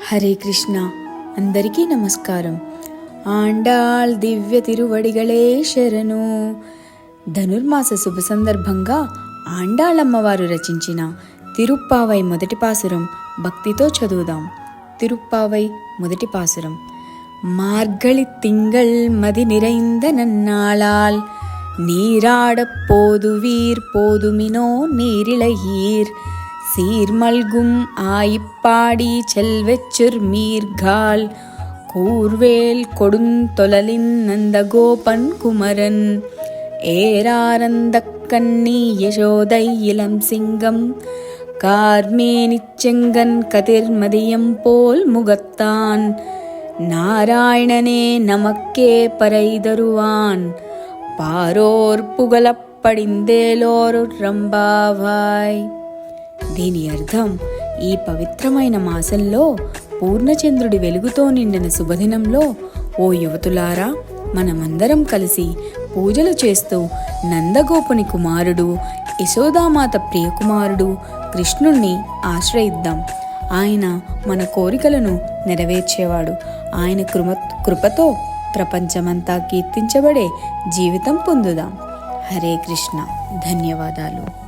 హరే కృష్ణ. అందరికీ నమస్కారం. ఆండాళ్ దివ్య తిరువడిగళే శరణు. ధనుర్మాస శుభ సందర్భంగా ఆండాళమ్మవారు రచించిన తిరుప్పావై మొదటి పాసురం భక్తితో చదువుదాం. తిరుప్పావై మొదటి పాసురం. மார்கழி திங்கள் மதி நிறைந்த நன்னாளால் நீராடப் போதுவீர் போதுமினோ நீரிழையீர் சீர்மல்கும் ஆயிப்பாடி செல்வெச்சுர் மீர்கால் கூர்வேல் கொடுந்தொலலின் நந்தகோபன் குமரன் ஏராரந்தக் கண்ணி யசோதை இளம் சிங்கம் கார்மேனிச் செங்கன் கதிர்மதியம் போல் முகத்தான் நாராயணனே நமக்கே பறை தருவான் பாரோர் పుగలప్పడిందేలోరు రంబావాయ్. దీని అర్థం, ఈ పవిత్రమైన మాసంలో పూర్ణచంద్రుడి వెలుగుతో నిండిన శుభదినంలో ఓ యువతులారా, మనమందరం కలిసి పూజలు చేస్తూ నందగోపుని కుమారుడు, యశోదామాత ప్రియకుమారుడు కృష్ణుణ్ణి ఆశ్రయిద్దాం. ఆయన మన కోరికలను నెరవేర్చేవాడు. ఆయన కృపతో ప్రపంచమంతా కీర్తించబడే జీవితం పొందుదాం. హరే కృష్ణ. ధన్యవాదాలు.